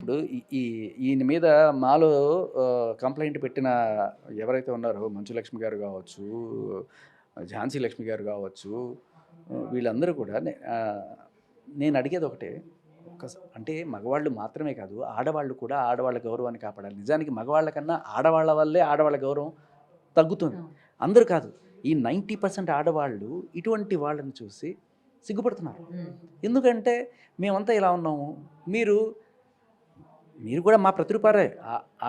ఇప్పుడు ఈయన మీద మాలో కంప్లెయింట్ పెట్టిన ఎవరైతే ఉన్నారో మంచు లక్ష్మి గారు కావచ్చు, ఝాన్సీ లక్ష్మి గారు కావచ్చు, వీళ్ళందరూ కూడా నేను అడిగేది ఒకటే. అంటే మగవాళ్ళు మాత్రమే కాదు, ఆడవాళ్ళు కూడా ఆడవాళ్ళ గౌరవాన్ని కాపాడాలి. నిజానికి మగవాళ్ళ కన్నా ఆడవాళ్ళ వల్లే ఆడవాళ్ళ గౌరవం తగ్గుతుంది. అందరూ కాదు, ఈ 90% ఆడవాళ్ళు ఇటువంటి వాళ్ళని చూసి సిగ్గుపడుతున్నారు. ఎందుకంటే మేమంతా ఇలా ఉన్నాము, మీరు కూడా మా ప్రతిరూపాలే,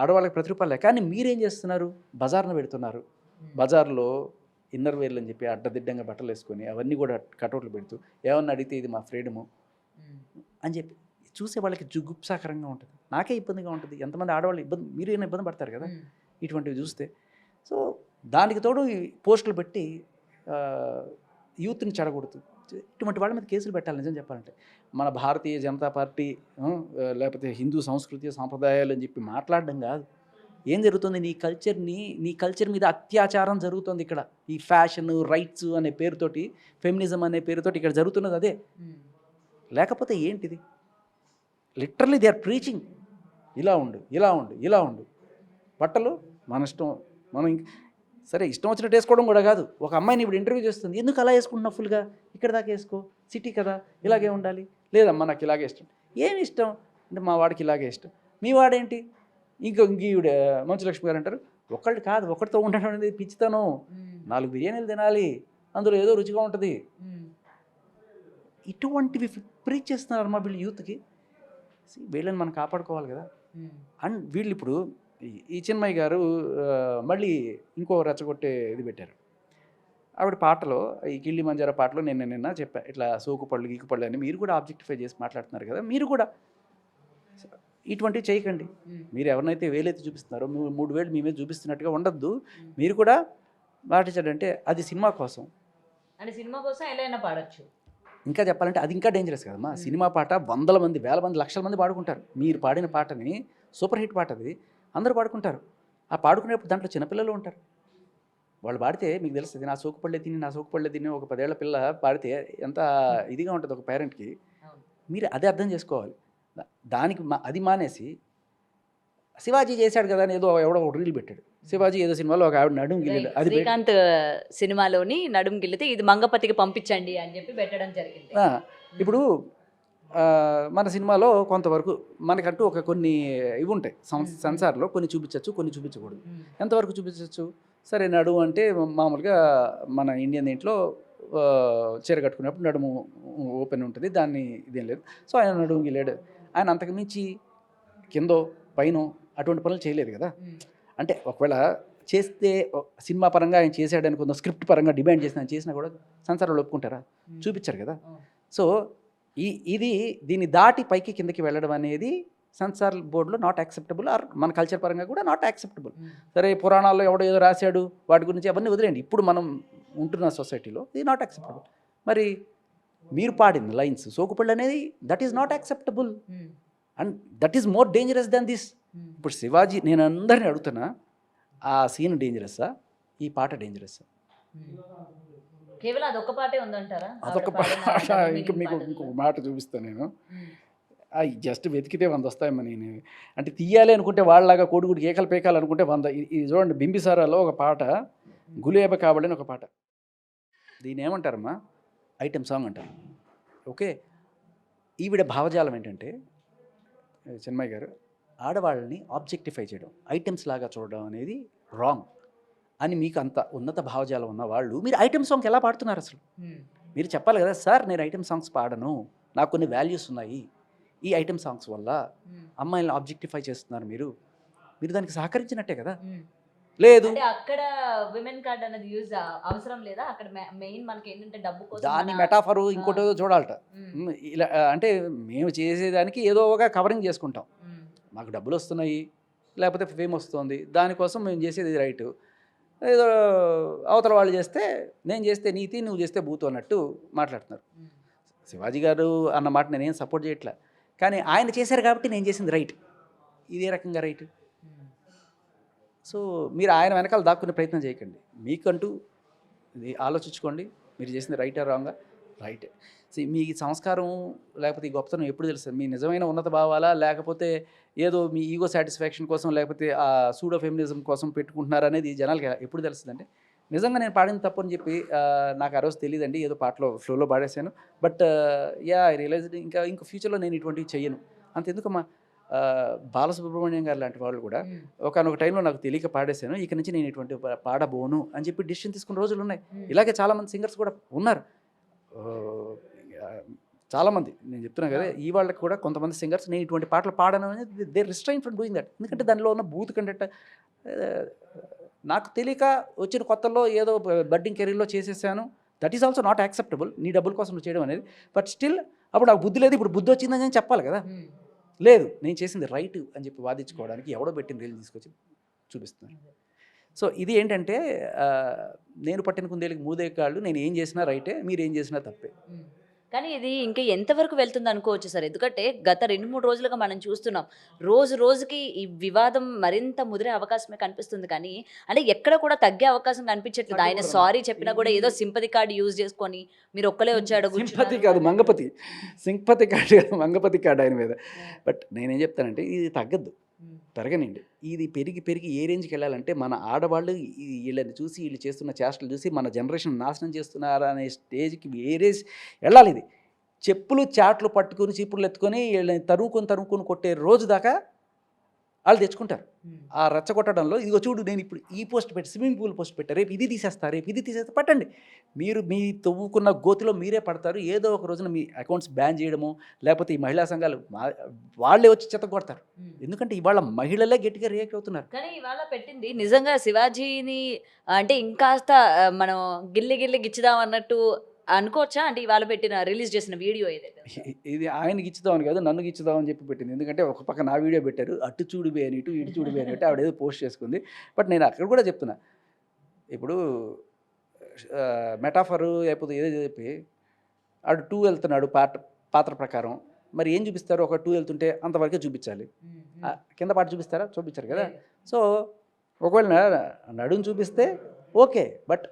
ఆడవాళ్ళకి ప్రతిరూపాలే. కానీ మీరేం చేస్తున్నారు? బజార్ను పెడుతున్నారు. బజార్లో ఇన్నర్ వేర్లు అని చెప్పి అడ్డదిడ్డంగా బట్టలు వేసుకొని అవన్నీ కూడా కటౌట్లు పెడుతూ ఏమన్నా అడిగితే ఇది మా ఫ్రీడము అని చెప్పి చూసే వాళ్ళకి జుగుప్సాకరంగా ఉంటుంది. నాకే ఇబ్బందిగా ఉంటుంది. ఎంతమంది ఆడవాళ్ళు మీరు ఏమైనా ఇబ్బంది పడతారు కదా ఇటువంటివి చూస్తే. సో దానికి తోడు ఈ పోస్టులు పెట్టి యూత్ని చెడగొడుతూ ఇటువంటి వాళ్ళ మీద కేసులు పెట్టాలి. నిజం చెప్పాలంటే మన భారతీయ జనతా పార్టీ లేకపోతే హిందూ సంస్కృతి సాంప్రదాయాలు అని చెప్పి మాట్లాడడం కాదు. ఏం జరుగుతుంది? నీ కల్చర్ మీద అత్యాచారం జరుగుతుంది ఇక్కడ. ఈ ఫ్యాషన్ రైట్స్ అనే పేరుతోటి, ఫెమినిజం అనే పేరుతోటి ఇక్కడ జరుగుతున్నది అదే. లేకపోతే ఏంటిది? లిటరలీ దే ఆర్ ప్రీచింగ్ ఇలా ఉండు, ఇలా ఉండు, ఇలా ఉండు. బట్టలు మన ఇష్టం, మనం సరే ఇష్టం వచ్చినట్టు వేసుకోవడం కూడా కాదు. ఒక అమ్మాయిని ఇప్పుడు ఇంటర్వ్యూ చేస్తుంది, ఎందుకు అలా వేసుకుంటున్నావు? ఫుల్గా ఇక్కడ దాకా వేసుకో, సిటీ కదా, ఇలాగే ఉండాలి. లేదమ్మా నాకు ఇలాగే ఇష్టం. ఏమి ఇష్టం అంటే మా వాడికి ఇలాగే ఇష్టం. మీ వాడేంటి? ఈవిడ మంచు లక్ష్మి గారు అంటారు, ఒకళ్ళు కాదు ఒకటితో ఉండడం అనేది పిచ్చితనం. 4 బిర్యానీలు తినాలి, అందులో ఏదో రుచిగా ఉంటుంది. ఇటువంటివి ప్రీచ్ చేస్తున్నారు మా వీళ్ళు యూత్కి. వీళ్ళని మనం కాపాడుకోవాలి కదా. అండ్ వీళ్ళు ఇప్పుడు ఈ చిన్మయ్య గారు మళ్ళీ ఇంకో రెచ్చగొట్టే ఇది పెట్టారు. ఆవిడ పాటలో, ఈ కిళ్ళి మంజారా పాటలో నిన్న చెప్పా, ఇట్లా సోకుపళ్ళు గీకుపళ్ళు అని మీరు కూడా ఆబ్జెక్టిఫై చేసి మాట్లాడుతున్నారు కదా. మీరు కూడా ఇటువంటివి చేయకండి. మీరు ఎవరినైతే వేలైతే చూపిస్తున్నారో 3 వేలు మీ మీద చూపిస్తున్నట్టుగా ఉండద్దు. మీరు కూడా పాటించాడంటే అది సినిమా కోసం, అంటే సినిమా కోసం ఎలా అయినా పాడొచ్చు. ఇంకా చెప్పాలంటే అది ఇంకా డేంజరస్ కదమ్మా. సినిమా పాట 100 మంది, 1000 మంది, లక్షల మంది పాడుకుంటారు. మీరు పాడిన పాటని సూపర్ హిట్ పాట అది, అందరూ పాడుకుంటారు. ఆ పాడుకునేప్పుడు దాంట్లో చిన్నపిల్లలు ఉంటారు. వాళ్ళు పాడితే మీకు తెలుస్తుంది, నా సోకుపళ్ళే తిని ఒక 10 ఏళ్ల పిల్ల పాడితే ఎంత ఇదిగా ఉంటుంది ఒక పేరెంట్కి. మీరు అదే అర్థం చేసుకోవాలి. దానికి అది మానేసి శివాజీ చేశాడు కదా అని ఎవడో ఒక రీల్ పెట్టాడు. శివాజీ ఏదో సినిమాలో ఒక ఆవిడ నడుము గిల్లి, అది శ్రీకాంత్ సినిమాలోని నడుము గిల్లితే ఇది మంగపతికి పంపించండి అని చెప్పి పెట్టడం జరిగింది. ఇప్పుడు మన సినిమాలో కొంతవరకు మనకంటూ కొన్ని ఇవి ఉంటాయి, సెన్సార్లో కొన్ని చూపించవచ్చు, కొన్ని చూపించకూడదు. ఎంతవరకు చూపించవచ్చు? సరే నడుము అంటే మామూలుగా మన ఇండియన్ దీంట్లో చీర కట్టుకునేప్పుడు నడుము ఓపెన్ ఉంటుంది, దాన్ని ఇదేం లేదు. సో ఆయన నడుము గిల్లాడు. ఆయన అంతకు మించి కిందో పైన అటువంటి పనులు చేయలేదు కదా. అంటే ఒకవేళ చేస్తే సినిమా పరంగా ఆయన చేసాడని కొంత స్క్రిప్ట్ పరంగా డిమాండ్ చేసినా కూడా సెన్సార్లో ఒప్పుకుంటారా? చూపించారు కదా. సో దీన్ని దాటి పైకి కిందకి వెళ్ళడం అనేది సెన్సార్ బోర్డులో నాట్ యాక్సెప్టబుల్, ఆర్ మన కల్చర్ పరంగా కూడా నాట్ యాక్సెప్టబుల్. సరే పురాణాల్లో ఎవడో ఏదో రాశాడు వాటి గురించి అవన్నీ వదిలేండి. ఇప్పుడు మనం ఉంటున్న సొసైటీలో ఇది నాట్ యాక్సెప్టబుల్. మరి మీరు పాడింది లైన్స్ సోకుపళ్ళు అనేది that is not acceptable and that is more dangerous than this. ఇప్పుడు శివాజీ, నేను అందరినీ అడుగుతున్నా, ఆ సీన్ డేంజరస్సా, ఈ పాట డేంజరస్సా? కేవలం అదొక పాటే ఉందంటారా? అదొక పాట. ఇంకా మీకు ఇంకొక మాట చూపిస్తాను నేను. జస్ట్ వెతికితే 100 వస్తాయమ్మా. నేను అంటే తీయాలి అనుకుంటే వాళ్ళలాగా కోడిగుడికి ఏకలు పేకాలి అనుకుంటే 100. ఇది చూడండి, బింబిసారాలో ఒక పాట, గులేబ కాబడి అని ఒక పాట. దీని ఏమంటారమ్మా? ఐటెం సాంగ్ అంటారు. ఓకే, ఈవిడ భావజాలం ఏంటంటే చిన్మయ్య గారు, ఆడవాళ్ళని ఆబ్జెక్టిఫై చేయడం, ఐటమ్స్ లాగా చూడడం అనేది రాంగ్ అని మీకు అంత ఉన్నత భావజాలం ఉన్న వాళ్ళు మీరు ఐటమ్ సాంగ్ ఎలా పాడుతున్నారు? అసలు మీరు చెప్పాలి కదా, సార్ నేను ఐటమ్ సాంగ్స్ పాడను, నాకు కొన్ని వాల్యూస్ ఉన్నాయి, ఈ ఐటమ్ సాంగ్స్ వల్ల అమ్మాయిలను ఆబ్జెక్టిఫై చేస్తున్నారు మీరు దానికి సహకరించినట్టే కదా. లేదు, అక్కడ విమెన్ కార్డ్ అనేది యూజ్ అవసరం లేదా? అక్కడ మెయిన్ మనకి ఏంటంటే డబ్బు కోసం దాని మెటాఫరు ఇంకోటి చూడాలట. ఇలా అంటే మేము చేసేదానికి ఏదో ఒక కవరింగ్ చేసుకుంటాం, మాకు డబ్బులు వస్తున్నాయి లేకపోతే ఫేమ్ వస్తుంది, దానికోసం మేము చేసేది రైటు. ఏదో అవతల వాళ్ళు చేస్తే నేను చేస్తే నీతి, నువ్వు చేస్తే బూతు అన్నట్టు మాట్లాడుతున్నారు. శివాజీ గారు అన్న మాట నేనేం సపోర్ట్ చేయట్లే, కానీ ఆయన చేశారు కాబట్టి నేను చేసింది రైట్. ఇదే రకంగా రైట్. సో మీరు ఆయన వెనకాల దాక్కునే ప్రయత్నం చేయకండి, మీకంటూ ఇది ఆలోచించుకోండి, మీరు చేసింది రైటా రాంగా? రైటే. మీ సంస్కారం లేకపోతే ఈ గొప్పతనం ఎప్పుడు తెలుస్తుంది? మీ నిజమైన ఉన్నత భావాలా, లేకపోతే ఏదో మీ ఈగో సాటిస్ఫాక్షన్ కోసం, లేకపోతే ఆ సూడో ఫెమినిజం కోసం పెట్టుకుంటున్నారా అనేది జనాలకి ఎప్పుడు తెలుస్తుందంటే, నిజంగా నేను పాడింది తప్పు అని చెప్పి నాకు ఆ రోజు తెలియదండి. ఏదో పాటలో ఫ్లోలో పాడేశాను. బట్ ఐ రియలైజ్డ్ ఇంకా ఫ్యూచర్లో నేను ఇటువంటివి చెయ్యను. అంతెందుకమ్మా, బాలసుబ్రహ్మణ్యం గారు లాంటి వాళ్ళు కూడా ఒకానొక టైంలో నాకు తెలియక పాడేశాను. ఇక నుంచి నేను ఇటువంటి పాడబోను అని చెప్పి డిసిషన్ తీసుకున్న రోజులు ఉన్నాయి. ఇలాగే చాలామంది సింగర్స్ కూడా ఉన్నారు. చాలామంది నేను చెప్తున్నాను కదా, ఈ వాళ్ళకి కూడా కొంతమంది సింగర్స్ నేను ఇటువంటి పాటలు పాడను అనేది they restrain from doing that. ఎందుకంటే దానిలో ఉన్న బూత్ కంటెంట్ నాకు తెలియక వచ్చిన కొత్తల్లో ఏదో బడ్డింగ్ కెరీర్లో చేసేసాను. That is also not acceptable. నీ డబ్బుల కోసం నువ్వు చేయడం అనేది. బట్ స్టిల్ అప్పుడు నాకు బుద్ధి లేదు, ఇప్పుడు బుద్ధి వచ్చిందని నేను చెప్పాలి కదా. లేదు, నేను చేసింది రైట్ అని చెప్పి వాదించుకోవడానికి ఎవడో పెట్టిన రీల్ తీసుకొచ్చి చూపిస్తున్నాను. సో ఇది ఏంటంటే, నేను పట్టిన కుందేలకు మూదే కాళ్ళు, నేను ఏం చేసినా రైటే, మీరు ఏం చేసినా తప్పే. కానీ ఇది ఇంకా ఎంతవరకు వెళ్తుంది అనుకోవచ్చు సార్? ఎందుకంటే గత 2-3 రోజులుగా మనం చూస్తున్నాం. రోజు రోజుకి ఈ వివాదం మరింత ముదిరే అవకాశమే కనిపిస్తుంది కానీ, అంటే ఎక్కడ కూడా తగ్గే అవకాశం కనిపించట్లేదు. ఆయన సారీ చెప్పినా కూడా ఏదో సింపతి కార్డ్ యూజ్ చేసుకొని మీరు ఒక్కలే వచ్చాడు సింపతి కాదు, మంగపతి. సింపతి కార్డు కాదు, మంగపతి కార్డు ఆయన మీద. బట్ నేనేం చెప్తానంటే, ఇది తగ్గద్దు, పెరగనండి. ఇది పెరిగి పెరిగి ఏ రేంజ్కి వెళ్ళాలంటే, మన ఆడవాళ్ళు వీళ్ళని చూసి, వీళ్ళు చేస్తున్న చేష్టలు చూసి మన జనరేషన్ నాశనం చేస్తున్నారా అనే స్టేజ్కి వేరేసి వెళ్ళాలి. ఇది చెప్పులు చాట్లు పట్టుకుని చీపుర్లు ఎత్తుకొని వీళ్ళని తరుముకొని కొట్టే రోజు దాకా వాళ్ళు తెచ్చుకుంటారు. ఆ రెచ్చగొట్టడంలో ఇదిగో చూడు, నేను ఇప్పుడు ఈ పోస్ట్ పెట్టి, స్విమ్మింగ్ పూల్ పోస్ట్ పెట్టా, రేపు ఇది తీసేస్తా, రేపు ఇది తీసేస్తా, పట్టండి. మీరు మీ తవ్వుకున్న గోతిలో మీరే పడతారు. ఏదో ఒక రోజున మీ అకౌంట్స్ బ్యాన్ చేయడము, లేకపోతే ఈ మహిళా సంఘాలు వాళ్ళే వచ్చి చెత్తగొడతారు. ఎందుకంటే ఇవాళ మహిళలే గట్టిగా రియాక్ట్ అవుతున్నారు. కానీ ఇవాళ పెట్టింది నిజంగా శివాజీని అంటే ఇంకాస్త మనం గిల్లి గిల్లి గిచ్చుదాం అన్నట్టు అనుకోవచ్చా? అంటే ఇవాళ పెట్టిన రిలీజ్ చేసిన వీడియో ఏదైతే ఇది ఆయనకి ఇచ్చుదామని కాదు, నన్ను ఇచ్చుదామని చెప్పి పెట్టింది. ఎందుకంటే ఒక పక్క నా వీడియో పెట్టారు, అటు చూడు బే అని, ఇటు చూడు బే అని, ఆవిడ ఏదో పోస్ట్ చేసుకుంది. బట్ నేను అక్కడ కూడా చెప్తున్నా, ఇప్పుడు మెటాఫరు లేకపోతే ఏదో చెప్పి ఆడు 2 వెళ్తున్నాడు పాత్ర ప్రకారం. మరి ఏం చూపిస్తారు? ఒక 2 వెళ్తుంటే అంతవరకే చూపించాలి. కింద పాట చూపిస్తారా? చూపించారు కదా. సో ఒకవేళ నడుము చూపిస్తే ఓకే, బట్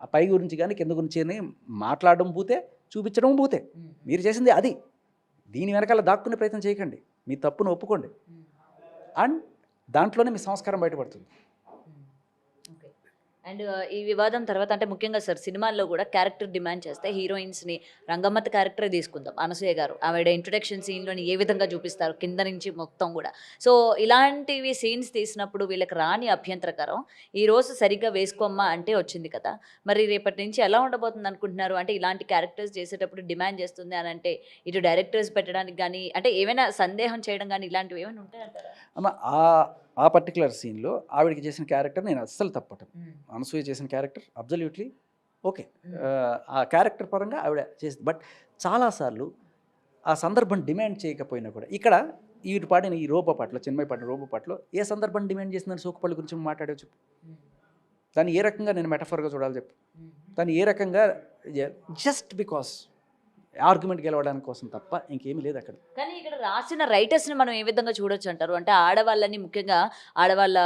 ఆ పై గురించి కానీ కింద గురించి అని మాట్లాడడం పూతే, చూపించడం పూతే. మీరు చేసింది అది. దీని వెనకాల దాక్కునే ప్రయత్నం చేయకండి. మీ తప్పును ఒప్పుకోండి, అండ్ దాంట్లోనే మీ సంస్కారం బయటపడుతుంది. అండ్ ఈ వివాదం తర్వాత అంటే ముఖ్యంగా సార్ సినిమాల్లో కూడా క్యారెక్టర్ డిమాండ్ చేస్తే హీరోయిన్స్ని రంగమ్మత క్యారెక్టరే తీసుకుందాం. అనసూయ గారు ఆవిడ ఇంట్రొడక్షన్ సీన్లోని ఏ విధంగా చూపిస్తారు కింద నుంచి మొత్తం కూడా. సో ఇలాంటివి సీన్స్ తీసినప్పుడు వీళ్ళకి రాని అభ్యంతరకరం ఈరోజు సరిగ్గా వేసుకోమ్మా అంటే వచ్చింది కదా. మరి రేపటి నుంచి ఎలా ఉండబోతుంది అనుకుంటున్నారు? అంటే ఇలాంటి క్యారెక్టర్స్ చేసేటప్పుడు డిమాండ్ చేస్తుంది అని అంటే ఇటు డైరెక్టర్స్ పెట్టడానికి కానీ అంటే ఏమైనా సందేహం చేయడం కానీ ఇలాంటివి ఏమైనా ఉంటాయంటారా? అమ్మ, ఆ పర్టికులర్ సీన్లో ఆవిడకి చేసిన క్యారెక్టర్ నేను అస్సలు తప్పటం. అనసూయ చేసిన క్యారెక్టర్ అబ్జల్యూట్లీ ఓకే. ఆ క్యారెక్టర్ పరంగా ఆవిడ చేసింది. బట్ చాలాసార్లు ఆ సందర్భం డిమాండ్ చేయకపోయినా కూడా, ఇక్కడ వీటి పాడిన ఈ రోబో పాటలో, చిన్మయి పాడిన రోబో పాటలో ఏ సందర్భం డిమాండ్ చేసిందని సోకుపల్లి గురించి మాట్లాడే చెప్పు. దాన్ని ఏ రకంగా నేను మెటఫర్గా చూడాలి చెప్పు. దాన్ని ఏ రకంగా, జస్ట్ బికాస్ ఆర్గ్యుమెంట్ గెలవడానికి కోసం తప్ప ఇంకేమీ లేదు అక్కడ. కానీ ఇక్కడ రాసిన రైటర్స్ని మనం ఏ విధంగా చూడొచ్చు అంటారు? అంటే ఆడవాళ్ళని, ముఖ్యంగా ఆడవాళ్ళ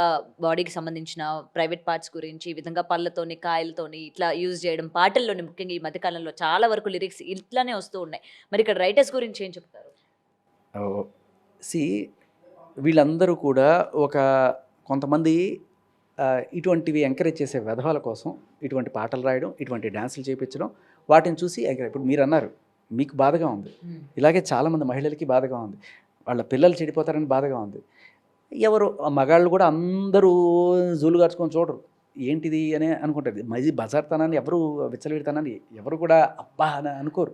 బాడీకి సంబంధించిన ప్రైవేట్ పార్ట్స్ గురించి ఈ విధంగా పళ్ళతోని, కాయలతోని ఇట్లా యూజ్ చేయడం పాటల్లోని, ముఖ్యంగా ఈ మధ్యకాలంలో చాలా వరకు లిరిక్స్ ఇట్లానే వస్తూ ఉన్నాయి. మరి ఇక్కడ రైటర్స్ గురించి ఏం చెప్తారు? వీళ్ళందరూ కూడా కొంతమంది ఇటువంటివి ఎంకరేజ్ చేసే వెధవాల కోసం ఇటువంటి పాటలు రాయడం, ఇటువంటి డ్యాన్సులు చేయించడం, వాటిని చూసి ఇప్పుడు మీరు అన్నారు మీకు బాధగా ఉంది, ఇలాగే చాలామంది మహిళలకి బాధగా ఉంది, వాళ్ళ పిల్లలు చెడిపోతారని బాధగా ఉంది. ఎవరు మగాళ్ళు కూడా అందరూ జూలు గార్చుకొని చూడరు, ఏంటిది అని అనుకుంటారు. మది బజార్తనాన్ని ఎవరు, విచ్చలవిడితనాన్ని ఎవరు కూడా అబ్బా అని అనుకోరు,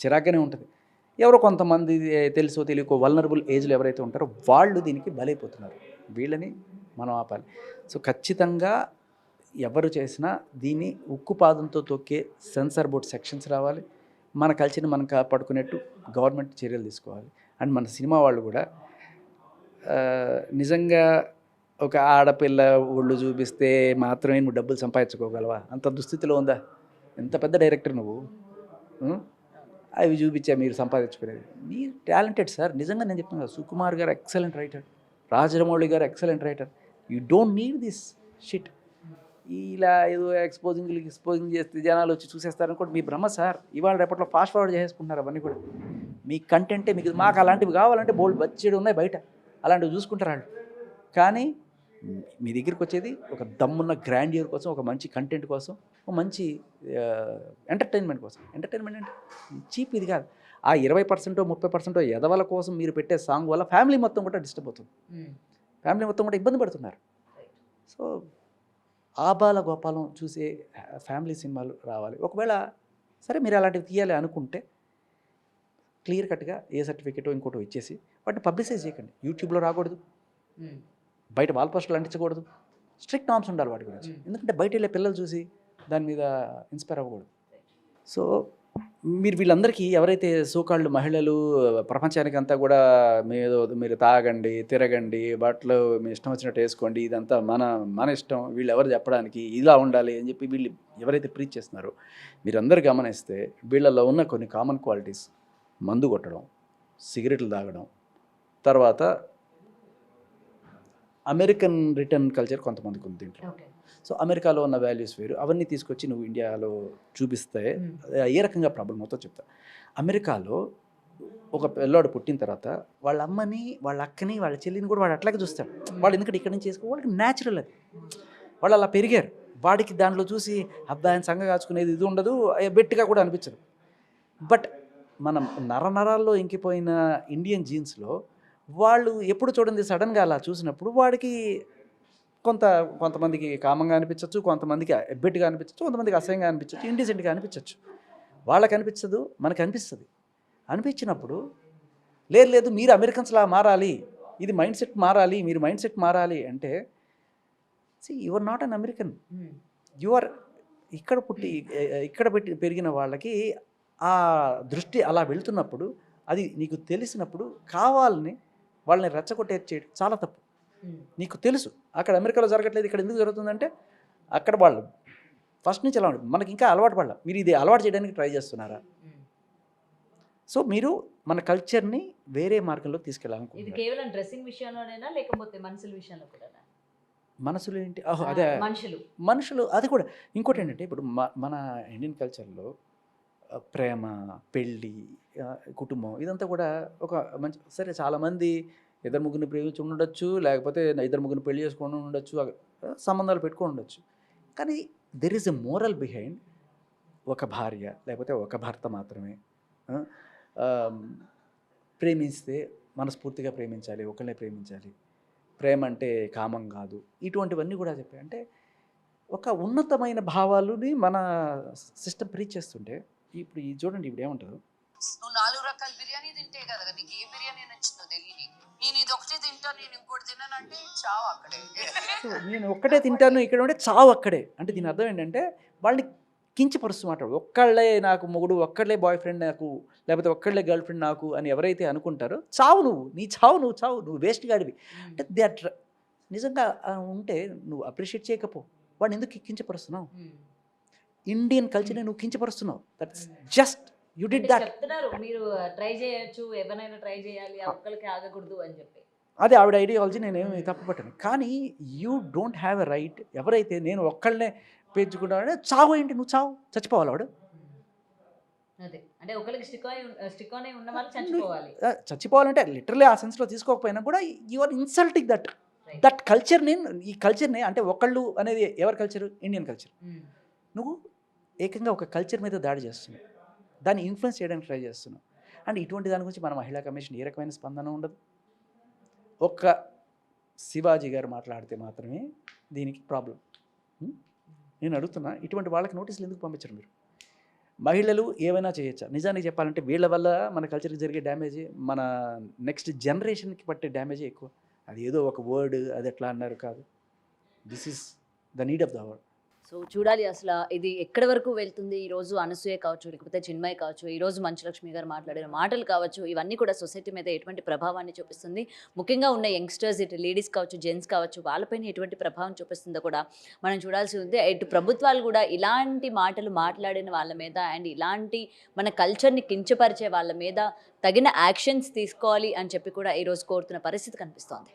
చిరాగ్గానే ఉంటుంది. ఎవరో కొంతమంది తెలుసో తెలియకో వల్నరబుల్ ఏజ్లో ఎవరైతే ఉంటారో వాళ్ళు దీనికి బలైపోతున్నారు. వీళ్ళని మనం ఆపాలి. సో ఖచ్చితంగా ఎవరు చేసినా దీన్ని ఉక్కుపాదంతో తొక్కే సెన్సార్ బోర్డ్ సెక్షన్స్ రావాలి. మన కల్చర్ని మనం కాపాడుకునేట్టు గవర్నమెంట్ చర్యలు తీసుకోవాలి. అండ్ మన సినిమా వాళ్ళు కూడా నిజంగా ఒక ఆడపిల్ల ఒళ్ళు చూపిస్తే మాత్రమే నువ్వు డబ్బులు సంపాదించుకోగలవా? అంత దుస్థితిలో ఉందా? ఎంత పెద్ద డైరెక్టర్ నువ్వు, అవి చూపించా మీరు సంపాదించుకునేది. మీరు టాలెంటెడ్ సార్, నిజంగా నేను చెప్తున్నా. సుకుమార్ గారు ఎక్సలెంట్ రైటర్, రాజమౌళి గారు excellent writer. You don't need this shit. ఇలా ఏదో ఎక్స్పోజింగ్ చేస్తే జనాలు వచ్చి చూసేస్తారని కూడా మీ భ్రమ సార్. ఇవాళ రేపట్లో ఫాస్ట్ ఫార్వర్డ్ చేసుకుంటున్నారు అవన్నీ కూడా. మీ కంటెంటే మీకు, మాకు అలాంటివి కావాలంటే బోల్డ్ బడ్జెట్ ఉన్నాయి బయట, అలాంటివి చూసుకుంటారు వాళ్ళు. కానీ మీ దగ్గరికి వచ్చేది ఒక దమ్మున్న గ్రాండియర్ కోసం, ఒక మంచి కంటెంట్ కోసం, ఒక మంచి ఎంటర్టైన్మెంట్ కోసం. ఎంటర్టైన్మెంట్ అంటే చీప్ ఇది కాదు. ఆ 20% 30% ఎదవల కోసం మీరు పెట్టే సాంగ్ వల్ల ఫ్యామిలీ మొత్తం కూడా డిస్టర్బ్ అవుతుంది. ఫ్యామిలీ మొత్తం కూడా ఇబ్బంది పడుతున్నారు. సో ఆబాల గోపాలం చూసే ఫ్యామిలీ సినిమాలు రావాలి. ఒకవేళ సరే మీరు అలాంటివి తీయాలి అనుకుంటే క్లియర్ కట్గా ఏ సర్టిఫికేటో ఇంకోటో ఇచ్చేసి వాటిని పబ్లిసైజ్ చేయకండి. యూట్యూబ్లో రాకూడదు, బయట వాల్ పోస్టర్లు అంటించకూడదు. స్ట్రిక్ట్ నామ్స్ ఉండాలి వాటి గురించి. ఎందుకంటే బయట వెళ్ళే పిల్లలు చూసి దాని మీద ఇన్స్పైర్ అవ్వకూడదు. సో మీరు వీళ్ళందరికీ ఎవరైతే సోకాళ్ళు మహిళలు ప్రపంచానికి అంతా కూడా మీరు తాగండి, తిరగండి, బట్టలు మీ ఇష్టం వచ్చినట్టు వేసుకోండి, ఇదంతా మన ఇష్టం, వీళ్ళు ఎవరు చెప్పడానికి ఇలా ఉండాలి అని చెప్పి వీళ్ళు ఎవరైతే ప్రీచ్ చేస్తున్నారో మీరందరూ గమనిస్తే వీళ్ళల్లో ఉన్న కొన్ని కామన్ క్వాలిటీస్: మందు కొట్టడం, సిగరెట్లు తాగడం, తర్వాత అమెరికన్ రిటర్న్ కల్చర్ కొంతమందికి ఉంది దీంట్లో. సో అమెరికాలో ఉన్న వాల్యూస్ వేరు, అవన్నీ తీసుకొచ్చి నువ్వు ఇండియాలో చూపిస్తే ఏ రకంగా ప్రాబ్లం అవుతుందో చెప్తా. అమెరికాలో ఒక పిల్లాడు పుట్టిన తర్వాత వాళ్ళ అమ్మని, వాళ్ళ అక్కని, వాళ్ళ చెల్లిని కూడా వాడు అట్లాగే చూస్తాడు. వాడు ఎందుకంటే ఇక్కడ నుంచి చేసుకో, వాడికి న్యాచురల్ అది. వాళ్ళు అలా పెరిగారు. వాడికి దాంట్లో చూసి అబ్బాయిని సంగ కాచుకునేది ఇది ఉండదు, బెట్టిగా కూడా అనిపించదు. బట్ మనం నరాల్లో ఇంకిపోయిన ఇండియన్ జీన్స్లో వాళ్ళు ఎప్పుడు చూడండి సడన్గా అలా చూసినప్పుడు వాడికి కొంతమందికి కామంగా అనిపించవచ్చు, కొంతమందికి ఎబ్బెట్టుగా అనిపించవచ్చు, కొంతమందికి అసహ్యంగా అనిపించవచ్చు, ఇండిసెంట్గా అనిపించవచ్చు. వాళ్ళకి అనిపించదు, మనకు అనిపిస్తుంది. అనిపించినప్పుడు లేదు మీరు అమెరికన్స్లా మారాలి, ఇది మైండ్ సెట్ మారాలి, మీరు మైండ్ సెట్ మారాలి అంటే you are not an American. You are ఇక్కడ పెరిగిన వాళ్ళకి ఆ దృష్టి అలా వెళ్తున్నప్పుడు, అది నీకు తెలిసినప్పుడు కావాలని వాళ్ళని రెచ్చగొట్టే చేయడం చాలా తప్పు. నీకు తెలుసు అక్కడ అమెరికాలో జరగట్లేదు, ఇక్కడ ఎందుకు జరుగుతుందంటే అక్కడ వాళ్ళు ఫస్ట్ నుంచి ఎలా ఉంటుంది, మనకి ఇంకా అలవాటు పడాలి. మీరు ఇది అలవాటు చేయడానికి ట్రై చేస్తున్నారా? సో మీరు మన కల్చర్ని వేరే మార్గంలో తీసుకెళ్ళాలనుకుంటున్నారు. ఇది కేవలం డ్రెస్సింగ్ విషయంలోనేనా లేకపోతే మనుషుల విషయంలో కూడా? మనసులు ఏంటి? అదే మనుషులు. అది కూడా ఇంకోటి ఏంటంటే ఇప్పుడు మన ఇండియన్ కల్చర్లో ప్రేమ, పెళ్ళి, కుటుంబం ఇదంతా కూడా ఒక మంచి, సరే చాలామంది ఇద్దరు ముగ్గురిని ప్రేమించి ఉండొచ్చు, లేకపోతే ఇద్దరు ముగ్గురిని పెళ్లి చేసుకొని ఉండొచ్చు, సంబంధాలు పెట్టుకొని ఉండొచ్చు. కానీ there is a moral behind ఒక భార్య లేకపోతే ఒక భర్త మాత్రమే ప్రేమిస్తే మనస్ఫూర్తిగా ప్రేమించాలి, ఒకళ్ళనే ప్రేమించాలి, ప్రేమ అంటే కామం కాదు, ఇటువంటివన్నీ కూడా చెప్పాయి. అంటే ఒక ఉన్నతమైన భావాలని మన సిస్టమ్ ప్రీచ్ చేస్తుంటే ఇప్పుడు ఈ చూడండి, ఇప్పుడు ఏమంటారు, నువ్వు 4 రకాల బిర్యానీ తింటే కదా నీకు ఏ బిర్యానీ నచ్చిందో తెలియని, నేను ఇది ఒకటే తింటాను, నేను ఇంకోటి తిన్నానంటే చావు అక్కడే. సో నేను ఒక్కటే తింటాను ఇక్కడ ఉంటే చావు అక్కడే అంటే దీని అర్థం ఏంటంటే వాళ్ళని కించపరుస్తూ మాట్లాడు. ఒక్కళ్ళే నాకు మొగుడు, ఒక్కళ్ళే బాయ్ ఫ్రెండ్ నాకు, లేకపోతే ఒక్కళ్ళే గర్ల్ ఫ్రెండ్ నాకు అని ఎవరైతే అనుకుంటారో చావు నువ్వు, నీ చావు నువ్వు వేస్ట్ గాడివి అంటే దే ఆర్ నిజంగా ఉంటే నువ్వు అప్రిషియేట్ చేయకపో, వాడిని ఎందుకు కించపరుస్తున్నావు? ఇండియన్ కల్చర్ని నువ్వు కించపరుస్తున్నావు. That's just you did that. చెప్తున్నారు మీరు ట్రై చేయొచ్చు, ఎవరైనా ట్రై చేయాలి, ఒక్కరికి ఆగకూడదు అని చెప్పి. అదే ఆవిడ ఐడియాలజీ, నేనేమి తప్పు పట్టాను. కానీ you don't have a right. ఎవరైతే నేను ఒక్కళ్ళనే పేర్చుకుంటానంటే చావు ఏంటి, నువ్వు చావు, చచ్చిపోవాలి వాడు. అదే అంటే ఒకరికి స్టిక్ ఆన్ ఉన్న వాళ్ళు చచ్చిపోవాలి. చచ్చిపోవాలంటే లిటరలీ ఆ సెన్స్లో తీసుకోకపోయినా కూడా యు ఆర్ ఇన్సల్టింగ్ దట్ కల్చర్ని. ఈ కల్చర్ని అంటే ఒకళ్ళు అనేది ఎవరి కల్చర్? Indian culture. నువ్వు ఏకంగా ఒక కల్చర్ మీద దాడి చేస్తున్నావు, దాన్ని ఇన్ఫ్లుయెన్స్ చేయడానికి ట్రై చేస్తున్నావు. అండ్ ఇటువంటి దాని గురించి మన మహిళా కమిషన్ ఏ రకమైన స్పందన ఉండదు. ఒక్క శివాజీ గారు మాట్లాడితే మాత్రమే దీనికి ప్రాబ్లం. నేను అడుగుతున్నా, ఇటువంటి వాళ్ళకి నోటీసులు ఎందుకు పంపించరు మీరు? మహిళలు ఏమైనా చేయొచ్చా? నిజానికి చెప్పాలంటే వీళ్ళ వల్ల మన కల్చర్కి జరిగే డ్యామేజ్, మన నెక్స్ట్ జనరేషన్కి పట్టే డ్యామేజే ఎక్కువ. అది ఏదో ఒక వర్డ్ అది ఎట్లా అన్నారు కాదు, this is the need of the hour. So చూడాలి అసలు ఇది ఎక్కడి వరకు వెళ్తుంది. ఈరోజు అనసూయ కావచ్చు, లేకపోతే చిన్మయ్ కావచ్చు, ఈరోజు మంచులక్ష్మి గారు మాట్లాడిన మాటలు కావచ్చు, ఇవన్నీ కూడా సొసైటీ మీద ఎటువంటి ప్రభావాన్ని చూపిస్తుంది, ముఖ్యంగా ఉన్న యంగ్స్టర్స్, ఇటు లేడీస్ కావచ్చు, జెంట్స్ కావచ్చు, వాళ్ళపైన ఎటువంటి ప్రభావం చూపిస్తుందో కూడా మనం చూడాల్సి ఉంది. ఇటు ప్రభుత్వాలు కూడా ఇలాంటి మాటలు మాట్లాడిన వాళ్ళ మీద అండ్ ఇలాంటి మన కల్చర్ని కించపరిచే వాళ్ళ మీద తగిన యాక్షన్స్ తీసుకోవాలి అని చెప్పి కూడా ఈరోజు కోరుతున్న పరిస్థితి కనిపిస్తోంది.